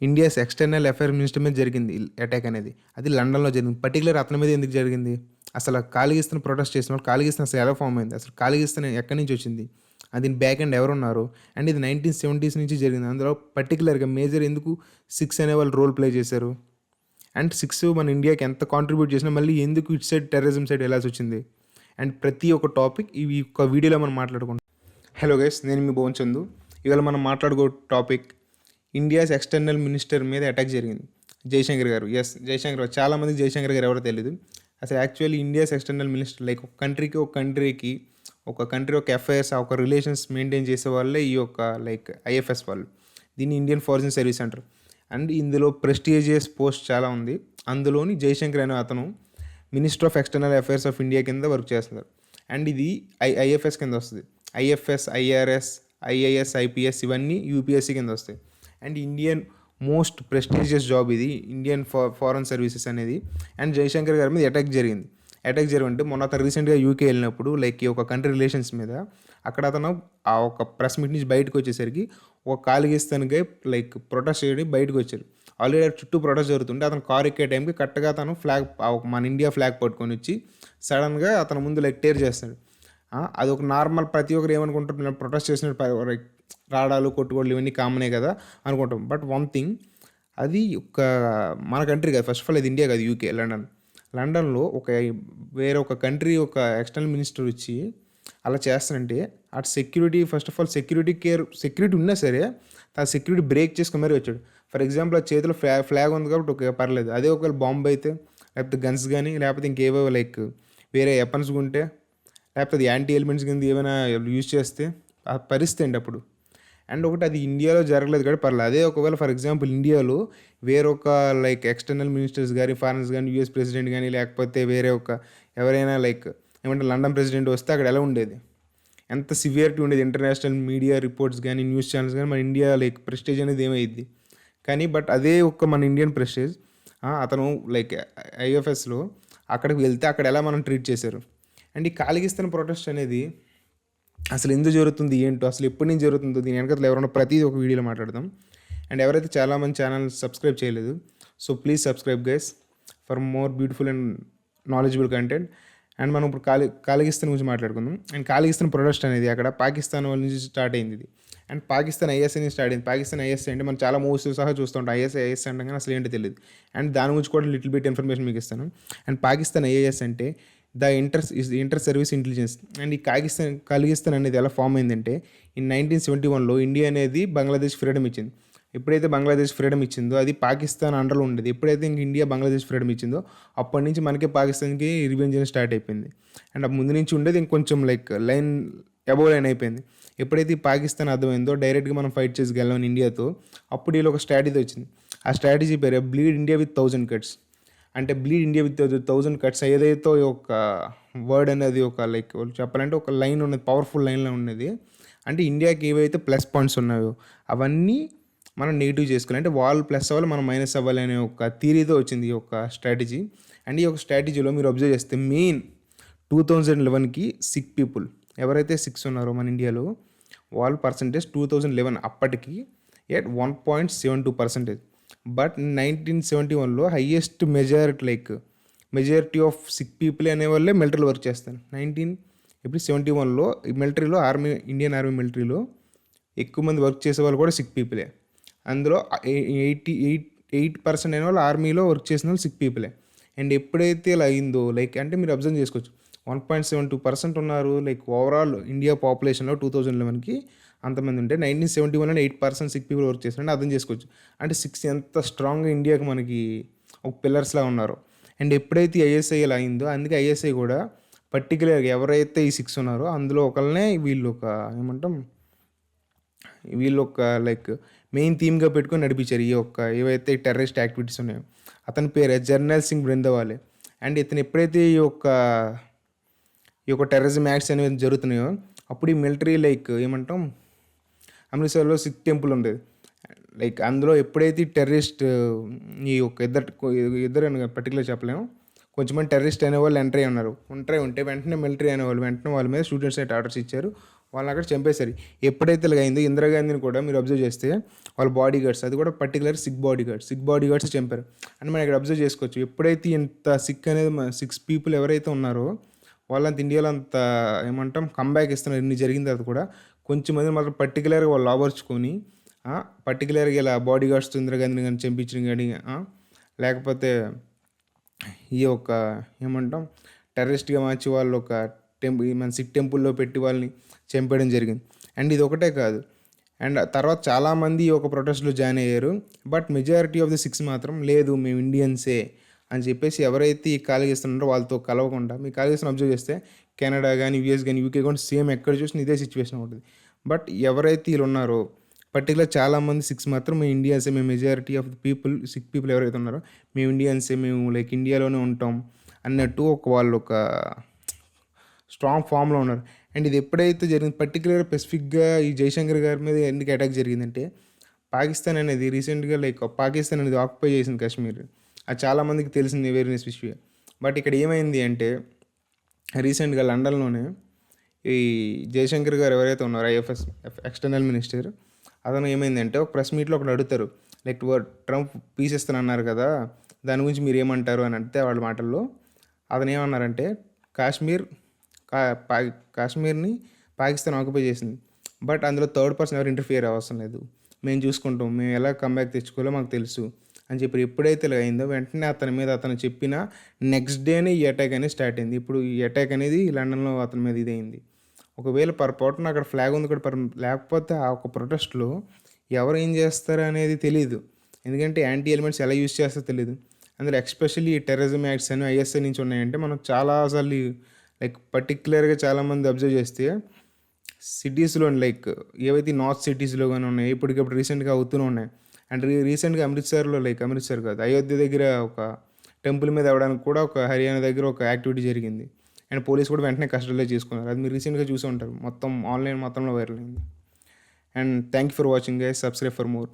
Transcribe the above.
India's external affair minister మీద జరిగింది attack అనేది. అది లండన్‌లో జరిగింది. పర్టిక్యులర్ అతని మీద ఎందుకు జరిగింది? అసలు ఖాళీగిస్తన్ ప్రొటెస్ట్ చేసినప్పుడు ఖాళీగిస్తన్ అసలు ఎలా ఫార్మ్ అయింది? అసలు ఖాళీగిస్తన్ ఎక్కడి నుంచి వచ్చింది? దీని బ్యాక్ ఎండ్ ఎవరున్నారు? అండ్ ఇది 1970s నుంచి జరిగింది. అందులో పర్టిక్యులర్‌గా మేజర్ ఎందుకు 6 అనేవాళ్ళు రోల్ ప్లే చేశారు? అండ్ 6 మన ఇండియాకి ఎంత కాంట్రిబ్యూట్ చేసినా మళ్ళీ ఎందుకు ఇటు సైడ్ టెర్రరిజం సైడ్ వెళ్ళాల్సొచ్చింది? అండ్ ప్రతి ఒక్క టాపిక్ ఈ ఒక్క వీడియోలో మనం మాట్లాడుకుంటాం. హలో గైస్, నేను మీ భువన్ చందు. ఇవాళ మనం మాట్లాడుకో టాపిక్ ఇండియాస్ ఎక్స్టర్నల్ మినిస్టర్ మీద అటాక్ జరిగింది. జయశంకర్ గారు. జయశంకర్ గారు. చాలామందికి జయశంకర్ గారు ఎవరో తెలియదు. అసలు actually India's external minister like ఒక కంట్రీ ఒక అఫైర్స్ ఒక రిలేషన్స్ మెయింటైన్ చేసే వాళ్ళే ఈ యొక్క లైక్ ఐఎఫ్ఎస్ వాళ్ళు. దీన్ని ఇండియన్ ఫారిన్ సర్వీస్ అంటారు. అండ్ ఇందులో ప్రెస్టీజియస్ పోస్ట్ చాలా ఉంది. అందులోని జయశంకర్ అనే అతను minister of external affairs of India కింద వర్క్ చేస్తున్నారు. అండ్ ఇది ఐఎఫ్ఎస్ కింద వస్తుంది. ఐఎఫ్ఎస్, ఐఆర్ఎస్, ఐఏఎస్, ఐపీఎస్ ఇవన్నీ యూపీఎస్సీ కింద వస్తాయి. And Indian most prestigious job ఇది ఇండియన్ ఫారెన్ సర్వీసెస్ అనేది. అండ్ జయశంకర్ గారి మీద అటాక్ జరిగింది. అంటే మొన్న అతను రీసెంట్గా యూకే వెళ్ళినప్పుడు లైక్ ఈ ఒక కంట్రీ రిలేషన్స్ మీద అక్కడ అతను ఆ ఒక ప్రెస్ మీట్ నుంచి బయటకు వచ్చేసరికి ఒక ఖాళీగిస్తానికి లైక్ ప్రొటెస్ట్ చేయడానికి బయటకు వచ్చారు. ఆల్రెడీ చుట్టూ ప్రొటెస్ట్ జరుగుతుంటే అతను కార్ ఎక్కే టైంకి కరెక్ట్గా అతను మన ఇండియా ఫ్లాగ్ పట్టుకొని వచ్చి సడన్గా అతను ముందు లైక్ టేర్ చేస్తాడు. అది ఒక నార్మల్ ప్రతి ఒక్కరు ఏమనుకుంటారు, ప్రొటెస్ట్ చేసినట్టు రాడాలు కొట్టుకోవడాలు ఇవన్నీ కామనే కదా అనుకుంటాం. బట్ వన్ థింగ్, అది ఒక మన కంట్రీ కాదు. ఫస్ట్ ఆఫ్ ఆల్ ఇది ఇండియా కాదు, యూకే, లండన్లో వేరే ఒక కంట్రీ ఒక ఎక్స్టర్నల్ మినిస్టర్ వచ్చి అలా చేస్తానంటే అటు security first of all security ఉన్నా సరే ఆ సెక్యూరిటీ బ్రేక్ చేసుకుని మరీ వచ్చాడు. ఫర్ ఎగ్జాంపుల్ ఆ చేతిలో ఫ్లాగ్ ఉంది కాబట్టి ఓకే పర్లేదు. అదే ఒకవేళ బాంబు అయితే లేకపోతే గన్స్ కానీ లేకపోతే ఇంకేవో లైక్ వేరే వెపన్స్ ఉంటే లేకపోతే అది యాంటీ ఎలిమెంట్స్ కింద ఏమైనా యూజ్ చేస్తే ఆ పరిస్థితి అండి అప్పుడు. అండ్ ఒకటి అది ఇండియాలో జరగలేదు కాబట్టి పర్లేదు. అదే ఒకవేళ ఫర్ ఎగ్జాంపుల్ ఇండియాలో వేరొక లైక్ ఎక్స్టర్నల్ మినిస్టర్స్ కానీ ఫారెన్స్ కానీ యూఎస్ ప్రెసిడెంట్ కానీ లేకపోతే వేరే ఎవరైనా లైక్ ఏమంటే లండన్ ప్రెసిడెంట్ వస్తే అక్కడ ఎలా ఉండేది, ఎంత సివియరిటీ ఉండేది. ఇంటర్నేషనల్ మీడియా రిపోర్ట్స్ కానీ న్యూస్ ఛానల్స్ కానీ మన ఇండియా లైక్ ప్రెస్టేజ్ అనేది ఏమైంది. కానీ బట్ అదే మన ఇండియన్ ప్రెస్టేజ్ అతను లైక్ ఐఎఫ్ఎస్లో అక్కడికి వెళ్తే అక్కడ ఎలా మనం ట్రీట్ చేశారు. అండ్ ఈ ఖాళీగిస్తన్ ప్రొటెస్ట్ అనేది అసలు ఎందుకు జరుగుతుంది ఏంటో, అసలు ఎప్పటి నుంచి జరుగుతుందో దీని వెనకలు ఎవరైనా ప్రతిదీ ఒక వీడియోలో మాట్లాడదాం. అండ్ ఎవరైతే చాలామంది ఛానల్ సబ్స్క్రైబ్ చేయలేదు, so please subscribe guys for more beautiful and knowledgeable content. And మనం ఇప్పుడు ఖాళీగిస్తన్ గురించి మాట్లాడుకుందాం. అండ్ ఖాళీగిస్తన్ ప్రొటెస్ట్ అనేది అక్కడ పాకిస్తాన్ వాళ్ళ నుంచి స్టార్ట్ అయింది ఇది. అండ్ పాకిస్తాన్ ఐఎస్ఐ నుంచి స్టార్ట్ అయింది. పాకిస్తాన్ ఐఎస్ఐ అంటే మనం చాలా మూవీస్ సహా చూస్తుంటాం. ఐఎస్ఐ అంటే కానీ అసలు ఏంటో తెలియదు. అండ్ దాని గురించి కూడా లిటిల్ బిట్ ఇన్ఫర్మేషన్ మీకు ఇస్తాను. అండ్ పాకిస్తాన్ ఐఏఎస్ అంటే ఇంటర్ సర్వీస్ ఇంటెలిజెన్స్. అండ్ ఈ ఖాళీగిస్తన్ అనేది ఎలా ఫామ్ అయిందంటే ఇన్ 1971లో ఇండియా అనేది బంగ్లాదేశ్ ఫ్రీడమ్ ఇచ్చింది. ఎప్పుడైతే బంగ్లాదేశ్ ఫ్రీడమ్ ఇచ్చిందో అది పాకిస్తాన్ అండర్లో ఉండేది. ఎప్పుడైతే ఇంక ఇండియా బంగ్లాదేశ్ ఫ్రీడమ్ ఇచ్చిందో అప్పటి నుంచి మనకే పాకిస్తాన్కి రివెంజ్ అని స్టార్ట్ అయిపోయింది. అండ్ ముందు నుంచి ఉండేది ఇంకొంచెం లైక్ అబోవ్ లైన్ అయిపోయింది. ఎప్పుడైతే పాకిస్తాన్ అర్థమైందో డైరెక్ట్గా మనం ఫైట్ చేసుకెళ్ళామని ఇండియాతో, అప్పుడు వీళ్ళు ఒక స్ట్రాటజీ వచ్చింది. ఆ స్ట్రాటజీ పేరే బ్లీడ్ ఇండియా విత్ 1000 కట్స్. అంటే బ్లీడ్ ఇండియా విత్ 1000 కట్స్ ఏదైతే ఒక వర్డ్ అనేది ఒక లైక్ చెప్పాలంటే ఒక లైన్ ఉన్నది, పవర్ఫుల్ లైన్లో ఉన్నది. అంటే ఇండియాకి ఏవైతే ప్లస్ పాయింట్స్ ఉన్నాయో అవన్నీ మనం నెగిటివ్ చేసుకోవాలి. అంటే వాళ్ళు ప్లస్ అవ్వాలి, మనం మైనస్ అవ్వాలి అనే ఒక థియరీతో వచ్చింది ఈ యొక్క స్ట్రాటజీ. అండ్ ఈ యొక్క స్ట్రాటజీలో మీరు అబ్జర్వ్ చేస్తే మెయిన్ 2011కి సిక్ పీపుల్ ఎవరైతే 6 ఉన్నారో మన ఇండియాలో వాళ్ళ పర్సంటేజ్ 2011 అప్పటికి ఎట్ 1.72%. బట్ 1971లో highest majority of Sikh people అనేవాళ్ళే మిలిటరీలో వర్క్ చేస్తారు. 1971లో మిలిటరీలో ఇండియన్ ఆర్మీ మిలిటరీలో ఎక్కువ మంది వర్క్ చేసే వాళ్ళు కూడా సిక్ పీపులే. అందులో 88% అయిన వాళ్ళు ఆర్మీలో వర్క్ చేసిన వాళ్ళు సిక్ పీపులే. అండ్ ఎప్పుడైతే ఇలా అయిందో లైక్ అంటే మీరు అబ్జర్వ్ చేసుకోవచ్చు 1.72% ఉన్నారు లైక్ ఓవరాల్ ఇండియా పాపులేషన్లో 2011కి అంతమంది ఉంటే 1971లో 8% సిక్ పీపుల్ వర్క్ చేస్తారంటే అర్థం చేసుకోవచ్చు. అంటే 6 ఎంత స్ట్రాంగ్గా ఇండియాకి మనకి ఒక పిల్లర్స్లా ఉన్నారు. అండ్ ఎప్పుడైతే ఐఎస్ఐ ఇలా అయిందో అందుకే ఐఎస్ఐ కూడా పర్టికులర్గా ఎవరైతే ఈ 6 ఉన్నారో అందులో ఒకళ్ళనే వీళ్ళు ఒక లైక్ మెయిన్ థీమ్గా పెట్టుకొని నడిపించారు ఏవైతే టెర్రరిస్ట్ యాక్టివిటీస్ ఉన్నాయో. అతని పేరే జర్నల్ సింగ్ బృందవాలే. అండ్ ఇతను ఎప్పుడైతే ఈ యొక్క టెర్రరిజం యాక్ట్స్ అనేవి జరుగుతున్నాయో అప్పుడు ఈ మిలిటరీ అమృత్సర్లో సిక్ టెంపుల్ ఉండేది. లైక్ అందులో ఎప్పుడైతే టెర్రరిస్ట్ ఈ యొక్క ఇద్దరు పర్టికులర్ చెప్పలేము, కొంచెంమంది టెర్రరిస్ట్ అనేవాళ్ళు ఎంటర్ అయి ఉంటే వెంటనే మిలిటరీ అనేవాళ్ళు వెంటనే వాళ్ళ మీద స్టూడెంట్స్ అయితే ఆర్డర్స్ ఇచ్చారు. వాళ్ళని అక్కడ చంపేశారు. ఎప్పుడైతే ఇలాగైందో ఇందిరాగాంధీని కూడా మీరు అబ్జర్వ్ చేస్తే వాళ్ళ బాడీ గార్డ్స్, అది కూడా పర్టికులర్ సిక్ బాడీ గార్డ్స్ చంపారు. అంటే మనం ఇక్కడ అబ్జర్వ్ చేసుకోవచ్చు, ఎప్పుడైతే ఇంత సిక్ అనేది 6 పీపుల్ ఎవరైతే ఉన్నారో వాళ్ళంత ఇండియాలో అంత ఏమంటాం కంబ్యాక్ ఇస్తున్నారు. ఇన్ని జరిగిన తర్వాత కూడా కొంచెం మంది మాత్రం పర్టికులర్గా వాళ్ళు లాభర్చుకొని పర్టికులర్గా ఇలా బాడీ గార్డ్స్తో ఇందిరాగాంధీని కానీ చంపించడం కానీ లేకపోతే ఈ యొక్క ఏమంటాం టెర్రరిస్ట్గా మార్చి వాళ్ళు ఒక మన సిక్ టెంపుల్లో పెట్టి వాళ్ళని చంపేయడం జరిగింది. అండ్ ఇది ఒకటే కాదు, అండ్ తర్వాత చాలామంది ఒక ప్రొటెస్ట్లో జాయిన్ అయ్యారు. బట్ మెజారిటీ ఆఫ్ ది 6 మాత్రం లేదు మేము ఇండియన్సే అని చెప్పేసి ఎవరైతే ఈ కాలిగిస్తున్నారో వాళ్ళతో కలవకుండా, మీ కాలిగిస్తున్న అబ్జర్వ్ చేస్తే కెనడా కానీ యూఎస్ కానీ యూకే కానీ సేమ్ ఎక్కడ చూసినా ఇదే సిచ్యువేషన్ ఉంటుంది. బట్ ఎవరైతే వీళ్ళు ఉన్నారో పర్టికులర్ చాలామంది 6 మాత్రం మేము ఇండియన్సే, మేము majority of the people sick people ఎవరైతే ఉన్నారో మేము ఇండియన్సే, మేము లైక్ ఇండియాలోనే ఉంటాం అన్నట్టు వాళ్ళు ఒక స్ట్రాంగ్ ఫామ్లో ఉన్నారు. అండ్ ఇది ఎప్పుడైతే జరిగింది పర్టికులర్ స్పెసిఫిక్గా ఈ జైశంకర్ గారి మీద ఎందుకు అటాక్ జరిగిందంటే, పాకిస్తాన్ అనేది రీసెంట్గా పాకిస్తాన్ అనేది ఆక్యుపై చేసింది కాశ్మీర్. అది చాలామందికి తెలిసింది అవేర్నెస్ విషయం. బట్ ఇక్కడ ఏమైంది అంటే రీసెంట్గా లండన్లోనే ఈ జయశంకర్ గారు ఎవరైతే ఉన్నారో ఐఎఫ్ఎస్ ఎక్స్టర్నల్ మినిస్టర్, అతను ఏమైందంటే ఒక ప్రెస్ మీట్లో ఒకటి అడుగుతారు, లైక్ ట్రంప్ పీస్ ఇస్తానన్నారు కదా దాని గురించి మీరు ఏమంటారు అని అంటే వాళ్ళ మాటల్లో అతను ఏమన్నారంటే కాశ్మీర్ని పాకిస్తాన్ ఆక్యుపై చేసింది, బట్ అందులో థర్డ్ పర్సన్ ఎవరు ఇంటర్ఫియర్ అవసరం లేదు, మేము చూసుకుంటాం, మేము ఎలా కంబ్యాక్ తెచ్చుకోవాలో మాకు తెలుసు అని చెప్పి ఎప్పుడైతే ఇలా అయిందో వెంటనే అతను చెప్పిన నెక్స్ట్ డేనే ఈ అటాక్ అనేది స్టార్ట్ అయింది. ఇప్పుడు ఈ అటాక్ అనేది లండన్లో అతని మీద ఇదైంది. ఒకవేళ పొరపాటున అక్కడ ఫ్లాగ్ ఉంది కూడా లేకపోతే ఆ ఒక ప్రొటెస్ట్లో ఎవరు ఏం చేస్తారు అనేది తెలియదు. ఎందుకంటే యాంటీ ఎలిమెంట్స్ ఎలా యూజ్ చేస్తారో తెలియదు. అందులో ఎస్పెషల్లీ ఈ టెర్రరిజం యాక్ట్స్ అని ఐఎస్ఐ నుంచి ఉన్నాయంటే మనం చాలాసార్లు లైక్ పర్టికులర్గా చాలామంది అబ్జర్వ్ చేస్తే సిటీస్లో లైక్ ఏవైతే నార్త్ సిటీస్లో కానీ ఉన్నాయి ఇప్పటికప్పుడు రీసెంట్గా అవుతూనే ఉన్నాయి. అండ్ రీసెంట్గా అమృత్సర్ కాదు, అయోధ్య దగ్గర ఒక టెంపుల్ మీద అవ్వడానికి కూడా ఒక హర్యానా దగ్గర ఒక యాక్టివిటీ జరిగింది. అండ్ పోలీస్ కూడా వెంటనే కస్టడీలో చేసుకున్నారు. అది మీరు రీసెంట్గా చూసి ఉంటారు, మొత్తం ఆన్లైన్ మొత్తంలో వైరల్ అయింది. And thank you for watching guys, subscribe for more.